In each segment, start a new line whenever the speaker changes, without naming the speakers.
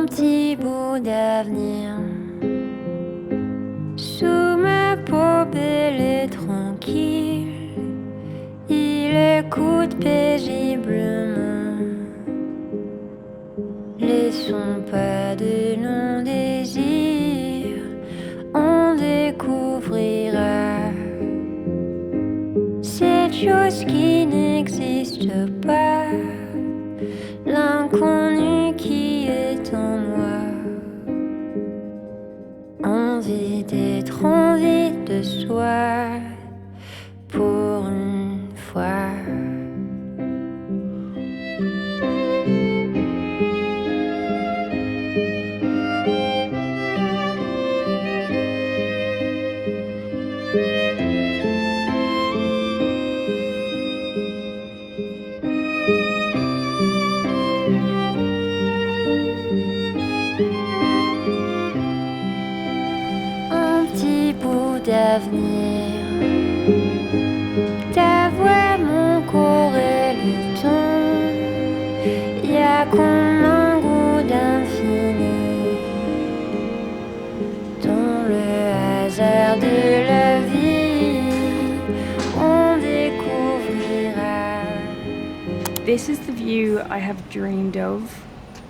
un petit bout d'avenir sous ma peau belle et tranquille. Il écoute paisiblement les sons pas de non-désir. On découvrira cette chose qui n'existe pas, l'inconnu qui est en moi. Envie d'être envie de soi pour une fois. D'avenir, ta voix, mon corps et le ton, y'a comme un goût d'infini dans le hasard de la vie, on découvrira.
This is the view I have dreamed of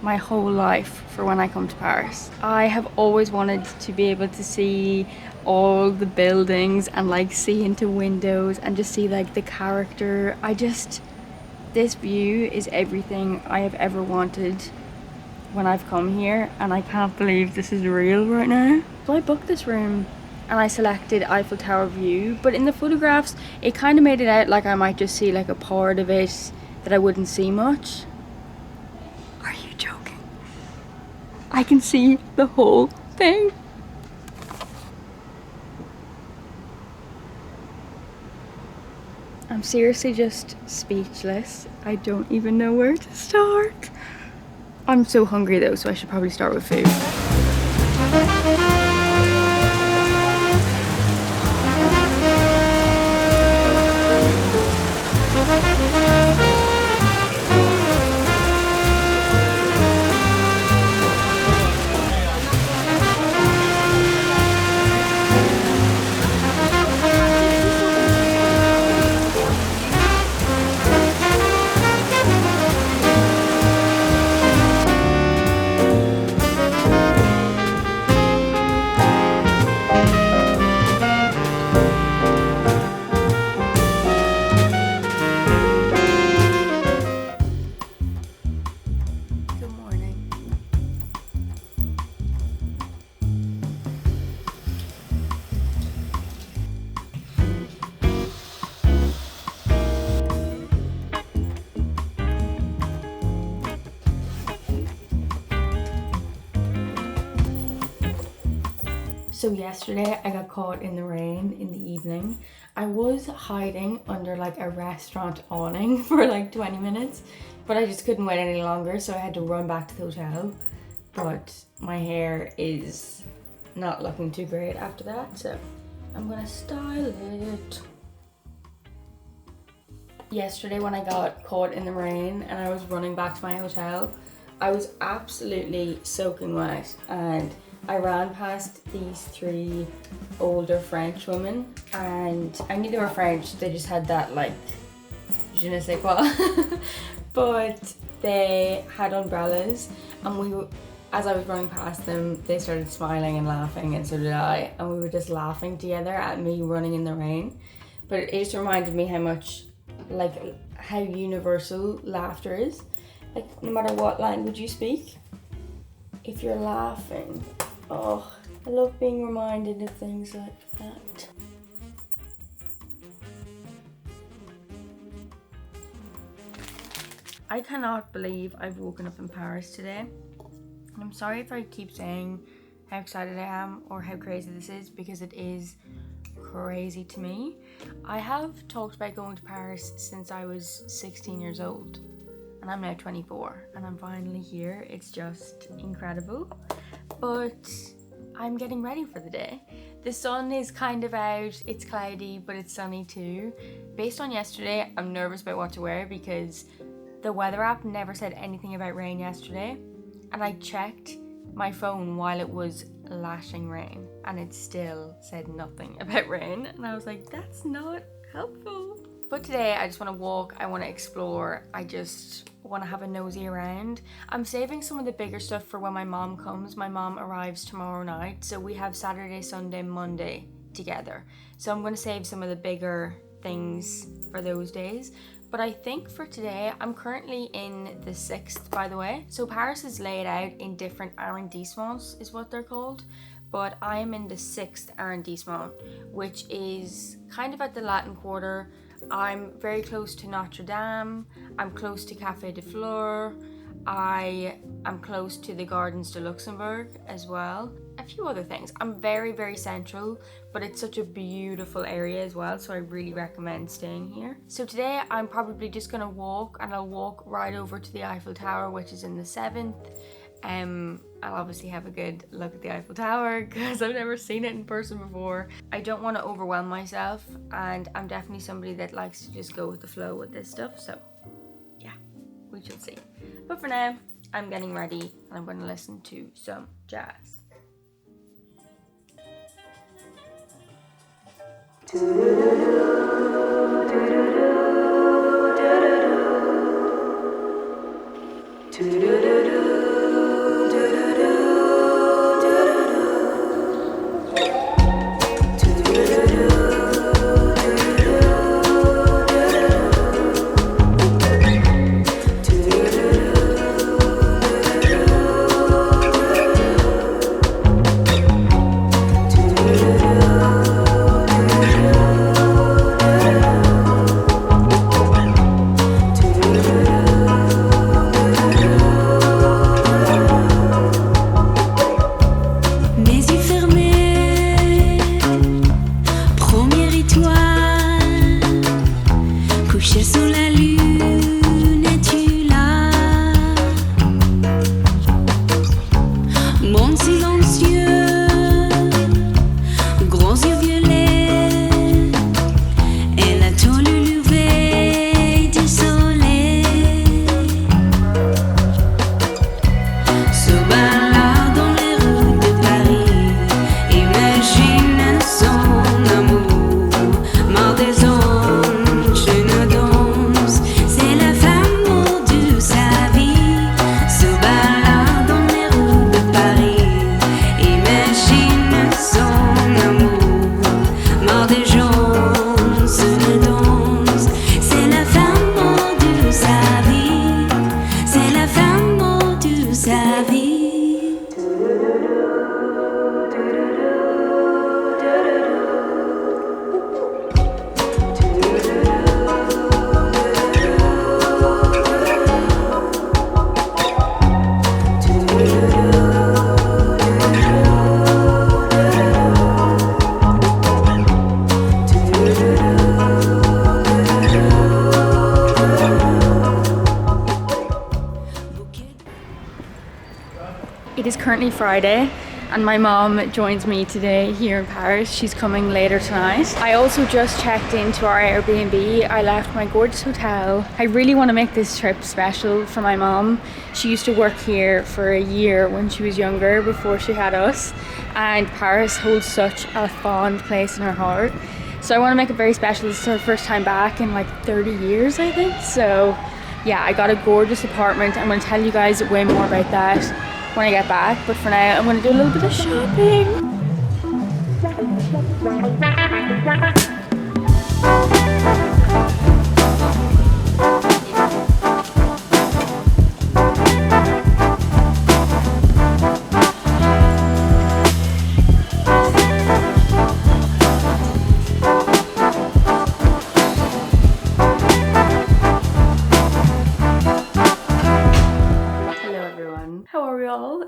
my whole life for when I come to Paris. I have always wanted to be able to see all the buildings and like see into windows and just see like the character. This view is everything I have ever wanted when I've come here, and I can't believe this is real right now. So I booked this room and I selected Eiffel Tower view, but in the photographs it kind of made it out like I might just see like a part of it, that I wouldn't see much. Are you joking? I can see the whole thing. I'm seriously just speechless. I don't even know where to start. I'm so hungry though, so I should probably start with food. So yesterday I got caught in the rain in the evening. I was hiding under like a restaurant awning for like 20 minutes, but I just couldn't wait any longer, so I had to run back to the hotel. But my hair is not looking too great after that, so I'm gonna style it. Yesterday when I got caught in the rain and I was running back to my hotel, I was absolutely soaking wet, and I ran past these three older French women, and I knew they were French, they just had that like je ne sais quoi. But they had umbrellas, and as I was running past them, they started smiling and laughing, and so did I, and we were just laughing together at me running in the rain. But it just reminded me how universal laughter is. Like, no matter what language you speak, if you're laughing, oh, I love being reminded of things like that. I cannot believe I've woken up in Paris today. I'm sorry if I keep saying how excited I am or how crazy this is, because it is crazy to me. I have talked about going to Paris since I was 16 years old, and I'm now 24, and I'm finally here. It's just incredible. But I'm getting ready for the day. The sun is kind of out, it's cloudy, but it's sunny too. Based on yesterday, I'm nervous about what to wear because the weather app never said anything about rain yesterday, and I checked my phone while it was lashing rain, and it still said nothing about rain, and I was like, that's not helpful. But today I just want to walk, I want to explore, I just want to have a nosy around. I'm saving some of the bigger stuff for when my mom comes. My mom arrives tomorrow night, so we have Saturday, Sunday, Monday together. So I'm going to save some of the bigger things for those days. But I think for today, I'm currently in the 6th, by the way. So Paris is laid out in different arrondissements, is what they're called. But I'm in the 6th arrondissement, which is kind of at the Latin Quarter. I'm very close to Notre Dame, I'm close to Café de Fleur, I am close to the Gardens de Luxembourg as well. A few other things. I'm very, very central, but it's such a beautiful area as well, so I really recommend staying here. So today I'm probably just gonna walk, and I'll walk right over to the Eiffel Tower, which is in the 7th. I'll obviously have a good look at the Eiffel Tower because I've never seen it in person before. I don't want to overwhelm myself, and I'm definitely somebody that likes to just go with the flow with this stuff, so yeah, we shall see. But for now, I'm getting ready and I'm going to listen to some jazz. It is currently Friday and my mom joins me today here in Paris. She's coming later tonight. I also just checked into our Airbnb. I left my gorgeous hotel. I really want to make this trip special for my mom. She used to work here for a year when she was younger, before she had us, and Paris holds such a fond place in her heart. So I want to make it very special. This is her first time back in like 30 years, I think. So yeah, I got a gorgeous apartment. I'm going to tell you guys way more about that when I get back, but for now I'm going to do a little bit of shopping.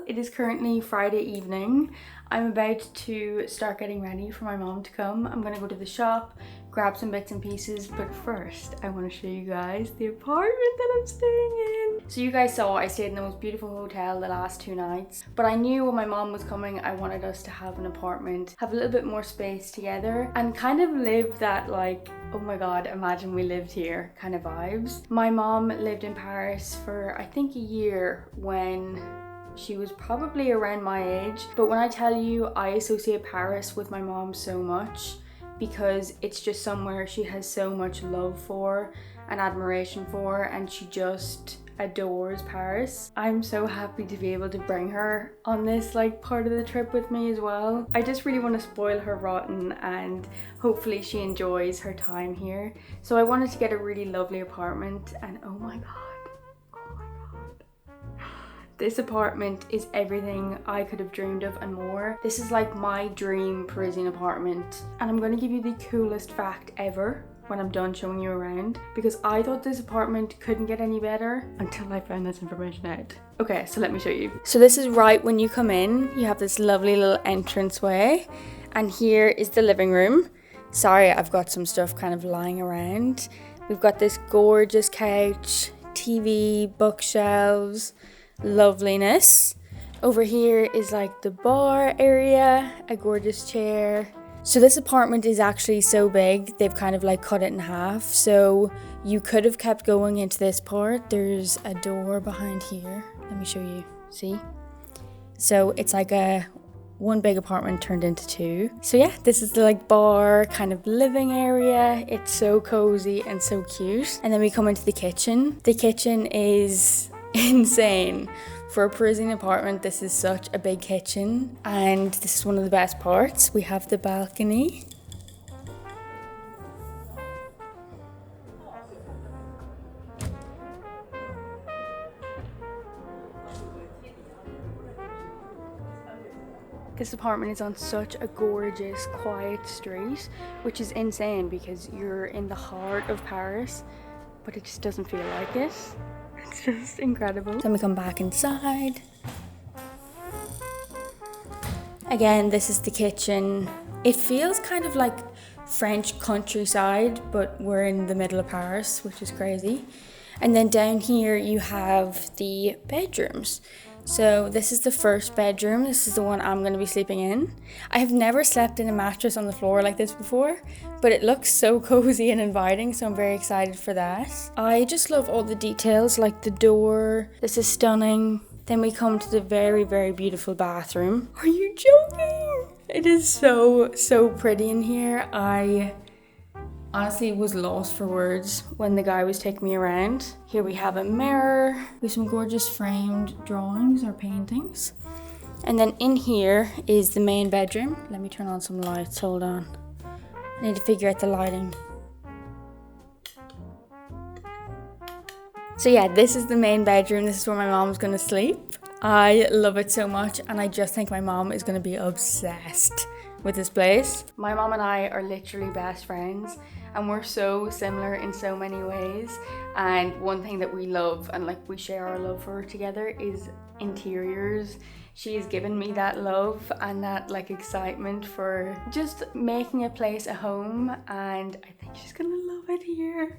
It is currently Friday evening. I'm about to start getting ready for my mom to come. I'm gonna go to the shop, grab some bits and pieces, but first I want to show you guys the apartment that I'm staying in. So you guys saw I stayed in the most beautiful hotel the last 2 nights, but I knew when my mom was coming I wanted us to have an apartment, have a little bit more space together, and kind of live that like, oh my god, imagine we lived here kind of vibes. My mom lived in Paris for I think a year when She was probably around my age, but when I tell you, I associate Paris with my mom so much because it's just somewhere she has so much love for and admiration for, and she just adores Paris. I'm so happy to be able to bring her on this like part of the trip with me as well. I just really want to spoil her rotten and hopefully she enjoys her time here. So I wanted to get a really lovely apartment, and oh my god, this apartment is everything I could have dreamed of and more. This is like my dream Parisian apartment, and I'm going to give you the coolest fact ever when I'm done showing you around, because I thought this apartment couldn't get any better until I found this information out. Okay, so let me show you. So this is right when you come in, you have this lovely little entranceway, and here is the living room. Sorry, I've got some stuff kind of lying around. We've got this gorgeous couch, TV, bookshelves, loveliness. Over here is like the bar area, a gorgeous chair. So this apartment is actually so big, they've kind of like cut it in half. So you could have kept going into this part. There's a door behind here. Let me show you, see? So it's like one big apartment turned into two. So yeah, this is the like bar kind of living area. It's so cozy and so cute. And then we come into the kitchen. The kitchen is insane. For a Parisian apartment, this is such a big kitchen, and this is one of the best parts. We have the balcony. This apartment is on such a gorgeous, quiet street, which is insane because you're in the heart of Paris, but it just doesn't feel like it. It's just incredible. Then we come back inside. Again, this is the kitchen. It feels kind of like French countryside, but we're in the middle of Paris, which is crazy. And then down here you have the bedrooms. So this is the first bedroom. This is the one I'm going to be sleeping in. I have never slept in a mattress on the floor like this before, but it looks so cozy and inviting, so I'm very excited for that. I just love all the details, like the door. This is stunning. Then we come to the very, very beautiful bathroom. Are you joking? It is so, so pretty in here. I honestly was lost for words when the guy was taking me around. Here we have a mirror with some gorgeous framed drawings or paintings. And then in here is the main bedroom. Let me turn on some lights, hold on. I need to figure out the lighting. So yeah, this is the main bedroom. This is where my mom's gonna sleep. I love it so much, and I just think my mom is gonna be obsessed with this place. My mom and I are literally best friends, and we're so similar in so many ways. And one thing that we love, and like we share our love for together, is interiors. She has given me that love and that like excitement for just making a place a home, and I think she's gonna love it here.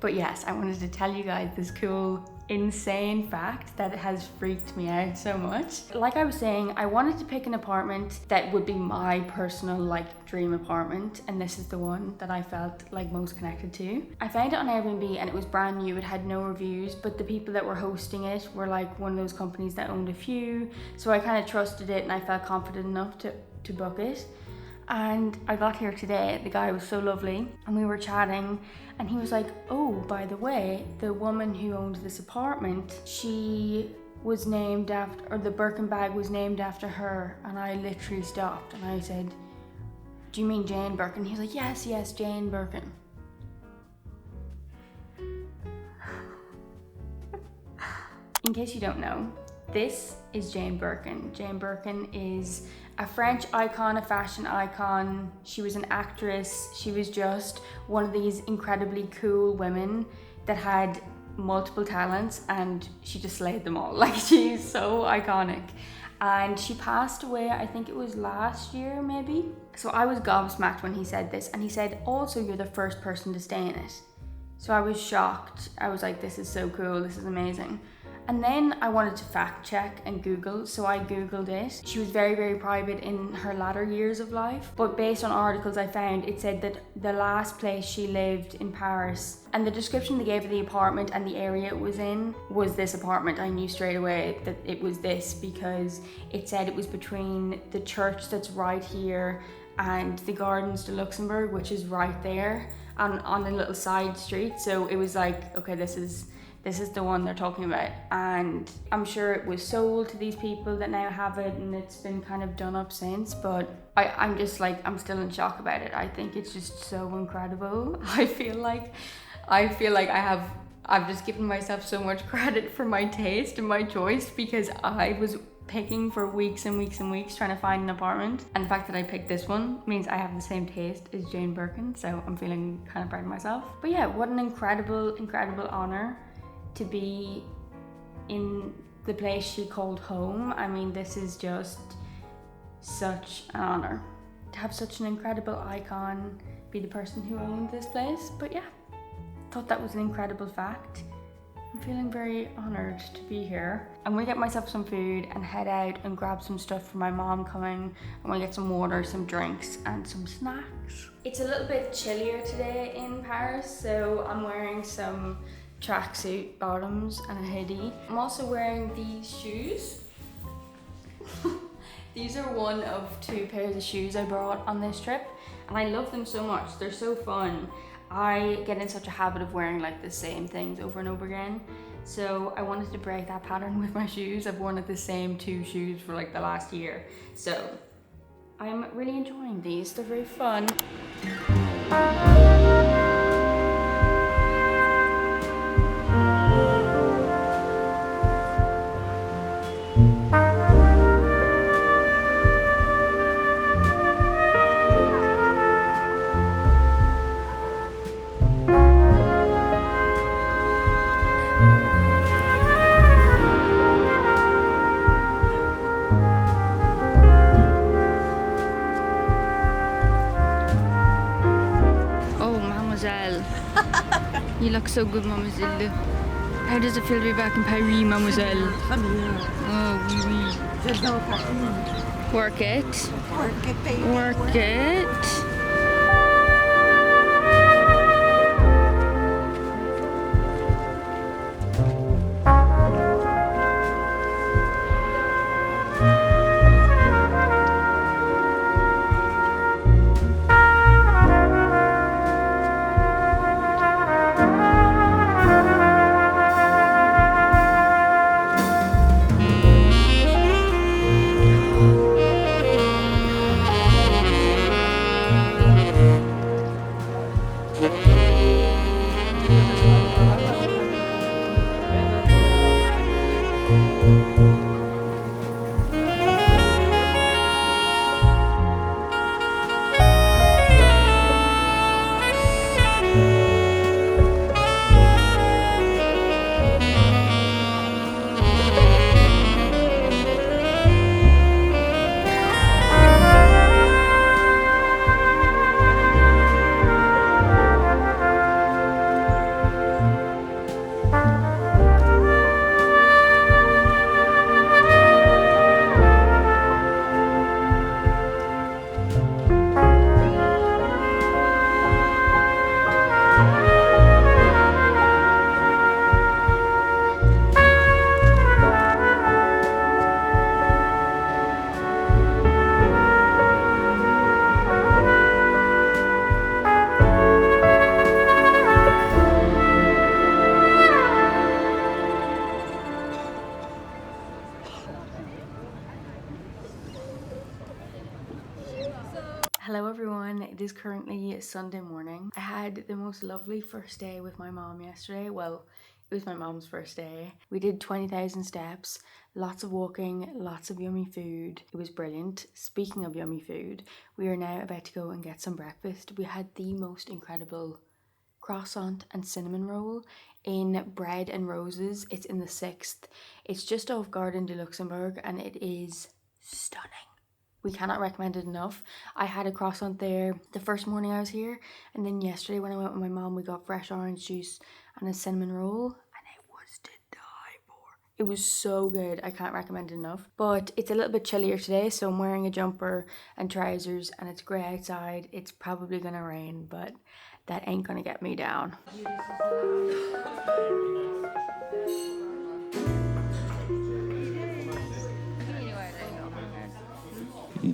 But yes, I wanted to tell you guys this cool, insane fact that has freaked me out so much. Like I was saying, I wanted to pick an apartment that would be my personal like dream apartment, and this is the one that I felt like most connected to. I found it on Airbnb and it was brand new. It had no reviews, but the people that were hosting it were like one of those companies that owned a few. So I kind of trusted it and I felt confident enough to book it. And I got here today, the guy was so lovely, and we were chatting, and he was like, oh, by the way, the woman who owned this apartment, she was named after, or the Birkin bag was named after her. And I literally stopped and I said, do you mean Jane Birkin? He's like, yes, Jane Birkin. In case you don't know, this is Jane Birkin. Jane Birkin is a French icon, a fashion icon. She was an actress. She was just one of these incredibly cool women that had multiple talents, and she just slayed them all. Like, she's so iconic. And she passed away, I think it was last year maybe. So I was gobsmacked when he said this, and he said, also, you're the first person to stay in it. So I was shocked. I was like, this is so cool, this is amazing. And then I wanted to fact check and Google, so I Googled it. She was very, very private in her latter years of life, but based on articles I found, it said that the last place she lived in Paris, and the description they gave of the apartment and the area it was in was this apartment. I knew straight away that it was this because it said it was between the church that's right here and the Gardens de Luxembourg, which is right there on a little side street. So it was like, okay, this is the one they're talking about. And I'm sure it was sold to these people that now have it, and it's been kind of done up since, but I'm just like, I'm still in shock about it. I think it's just so incredible. I feel like I've just given myself so much credit for my taste and my choice, because I was picking for weeks and weeks and weeks trying to find an apartment, and the fact that I picked this one means I have the same taste as Jane Birkin, so I'm feeling kind of proud of myself. But yeah, what an incredible honor to be in the place she called home. I mean, this is just such an honor to have such an incredible icon be the person who owned this place. But yeah, thought that was an incredible fact. I'm feeling very honored to be here. I'm gonna get myself some food and head out and grab some stuff for my mom coming. I'm gonna get some water, some drinks, and some snacks. It's a little bit chillier today in Paris, so I'm wearing some tracksuit bottoms and a hoodie. I'm also wearing these shoes. These are one of 2 pairs of shoes I brought on this trip, and I love them so much. They're so fun. I get in such a habit of wearing like the same things over and over again, so I wanted to break that pattern with my shoes. I've worn the same 2 shoes for like the last year, so I'm really enjoying these. They're very fun. You look so good, Mademoiselle. How does it feel to be back in Paris, Mademoiselle? Oh, oui, oui. Work it.
Work it, baby.
Work it. Hello everyone, it is currently Sunday morning. I had the most lovely first day with my mom yesterday. Well, it was my mom's first day. We did 20,000 steps, lots of walking, lots of yummy food. It was brilliant. Speaking of yummy food, we are now about to go and get some breakfast. We had the most incredible croissant and cinnamon roll in Bread and Roses. It's in the 6th. It's just off Garden de Luxembourg and it is stunning. We cannot recommend it enough. I had a croissant there the first morning I was here, and then yesterday when I went with my mom, we got fresh orange juice and a cinnamon roll, and it was to die for. It was so good. I can't recommend it enough. But it's a little bit chillier today, so I'm wearing a jumper and trousers and it's grey outside. It's probably gonna rain, but that ain't gonna get me down.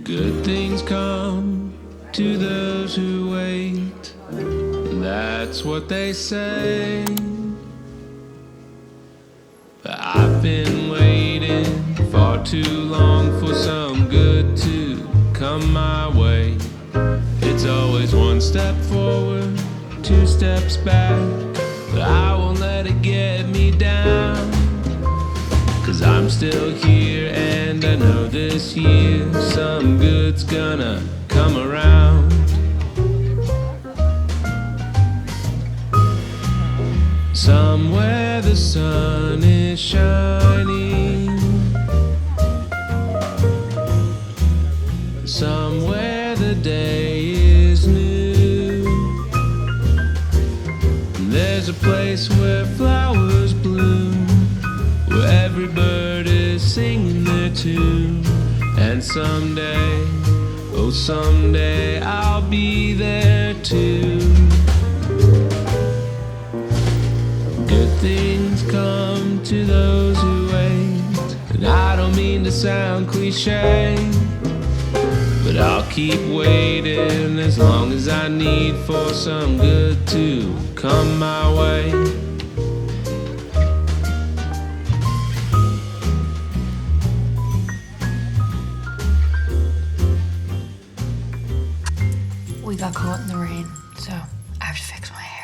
Good things come to those who wait. That's what they say. But I've been waiting far too long for some good to come my way. It's always one step forward, two steps back, but I won't let it get me down. 'Cause I'm still here and I know this year some good's gonna come around. Somewhere the sun is shining, somewhere the day is new. There's a place where flowers bloom, where every bird is singing their tune. And someday, oh someday, I'll be there too. Good things come to those who wait. And I don't mean to sound cliche, but I'll keep waiting as long as I need for some good to come my way.
We got caught in the rain, so I have to fix my hair.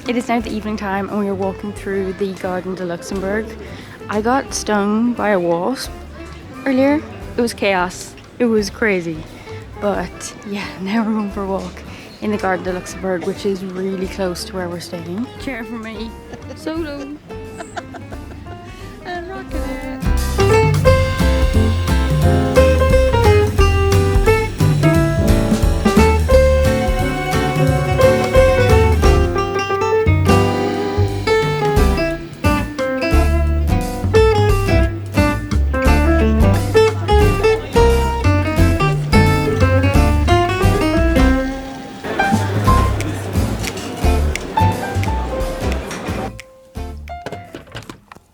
It is now the evening time and we are walking through the Garden de Luxembourg. I got stung by a wasp earlier. It was chaos. It was crazy. But yeah, now we're going for a walk in the Garden de Luxembourg, which is really close to where we're staying. Chair for me. Solo. I'm rocking it.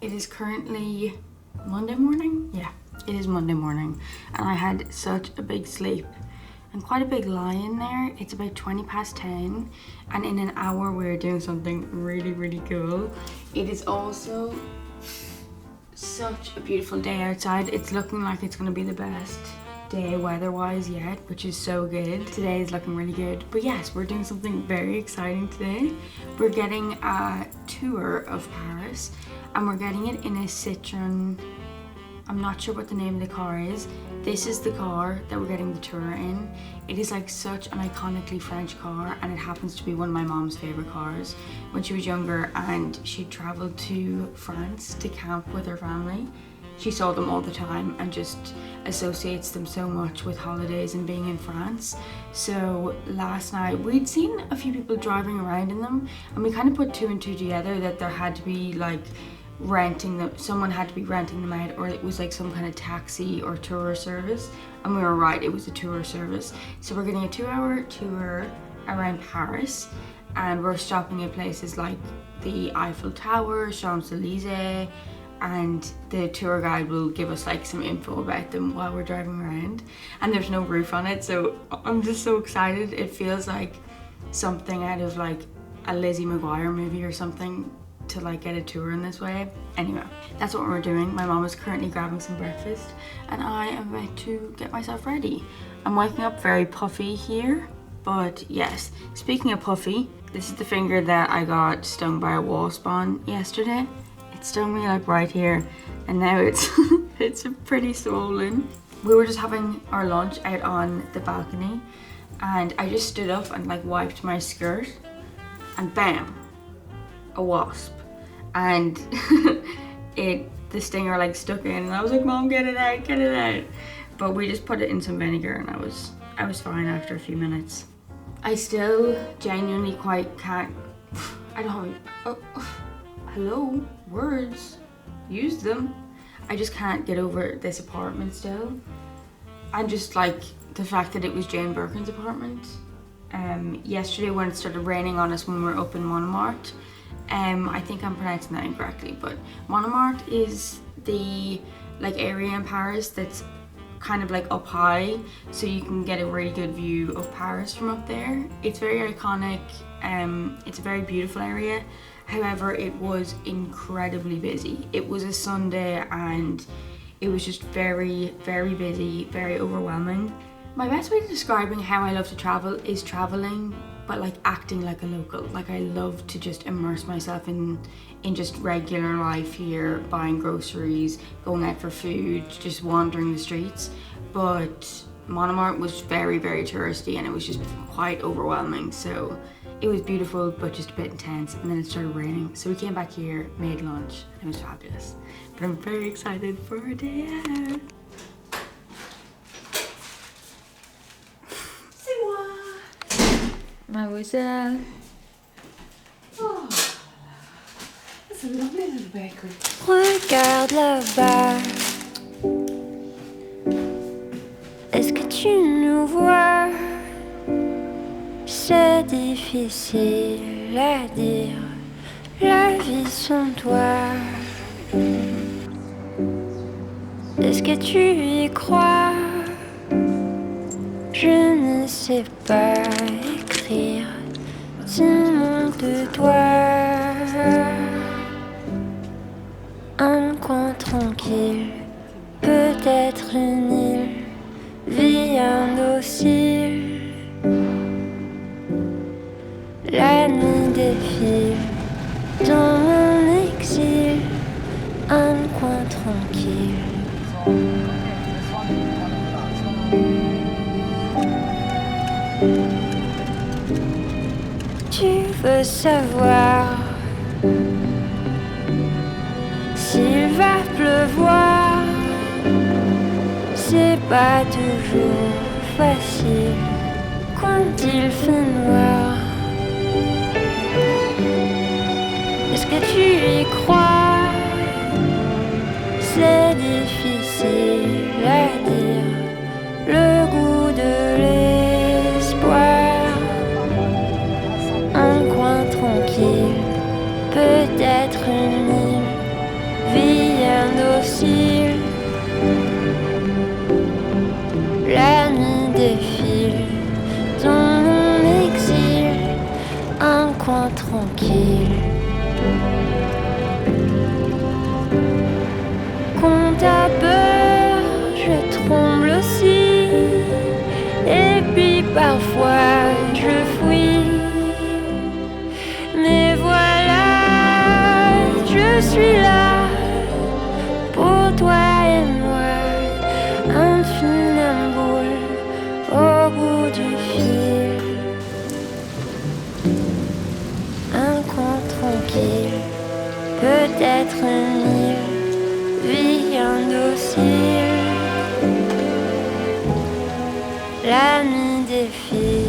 It is currently Monday morning. Yeah, it is Monday morning and I had such a big sleep and quite a big lie in there. It's about 10:20 and in an hour we're doing something really cool. It is also such a beautiful day outside. It's looking like it's gonna be the best day weather-wise yet, which is so good. Today is looking really good. But yes, we're doing something very exciting today. We're getting a tour of Paris and we're getting it in a Citroen. I'm not sure what the name of the car is. This is the car that we're getting the tour in. It is like such an iconically French car and it happens to be one of my mom's favorite cars when she was younger and she traveled to France to camp with her family. She saw them all the time and just associates them so much with holidays and being in France. So last night we'd seen a few people driving around in them and we kind of put two and two together that there had to be like renting them, someone had to be renting them out, or it was like some kind of taxi or tour service, and we were right, it was a tour service. So we're getting a 2-hour tour around Paris and we're stopping at places like the Eiffel Tower, Champs-Elysees, and the tour guide will give us like some info about them while we're driving around, and there's no roof on it, so I'm just so excited. It feels like something out of like a Lizzie McGuire movie or something to like get a tour in this way. Anyway, that's what we're doing. My mom is currently grabbing some breakfast and I am about to get myself ready. I'm waking up very puffy here, but yes, speaking of puffy, this is the finger that I got stung by a wasp on yesterday. It stung me like right here, and now it's it's pretty swollen. We were just having our lunch out on the balcony, and I just stood up and like wiped my skirt, and bam, a wasp, and the stinger like stuck in, and I was like, Mom, get it out, get it out. But we just put it in some vinegar, and I was fine after a few minutes. I still genuinely quite can't. I don't have. Hello, words, use them. I just can't get over this apartment still. And just like the fact that it was Jane Birkin's apartment. Yesterday when it started raining on us when we were up in Montmartre, I think I'm pronouncing that incorrectly, but Montmartre is the like area in Paris that's kind of like up high, so you can get a really good view of Paris from up there. It's very iconic, it's a very beautiful area. However, it was incredibly busy. It was a Sunday and it was just very, very busy, very overwhelming. My best way of describing how I love to travel is traveling, but like acting like a local. Like I love to just immerse myself in just regular life here, buying groceries, going out for food, just wandering the streets. But Montmartre was very, very touristy and it was just quite overwhelming. So it was beautiful, but just a bit intense, and then it started raining. So we came back here, made lunch, and it was fabulous. But I'm very excited for our day out. C'est moi!
Mademoiselle.
Oh, that's a lovely little bakery.
Regarde là-bas. Est-ce que tu nous vois? C'est difficile à dire, la vie sans toi. Est-ce que tu y crois? Je ne sais pas écrire, ce manque de toi. Un coin tranquille, peut-être une île, vie indocile. La nuit défile dans mon exil, un coin tranquille. Tu veux savoir s'il va pleuvoir? C'est pas toujours facile quand il fait noir. Est-ce que tu y crois? C'est difficile à dire, le goût de l'espoir. Un coin tranquille, peut-être une île, vie indocile. La nuit défile dans mon exil, un coin tranquille. Quand t'as peur, je tremble aussi, et puis parfois je fuis. Mais voilà, je suis là, pour toi et moi, un funambule au bout du fil. Un coin tranquille, peut-être une île, vie indocile. La nuit défile.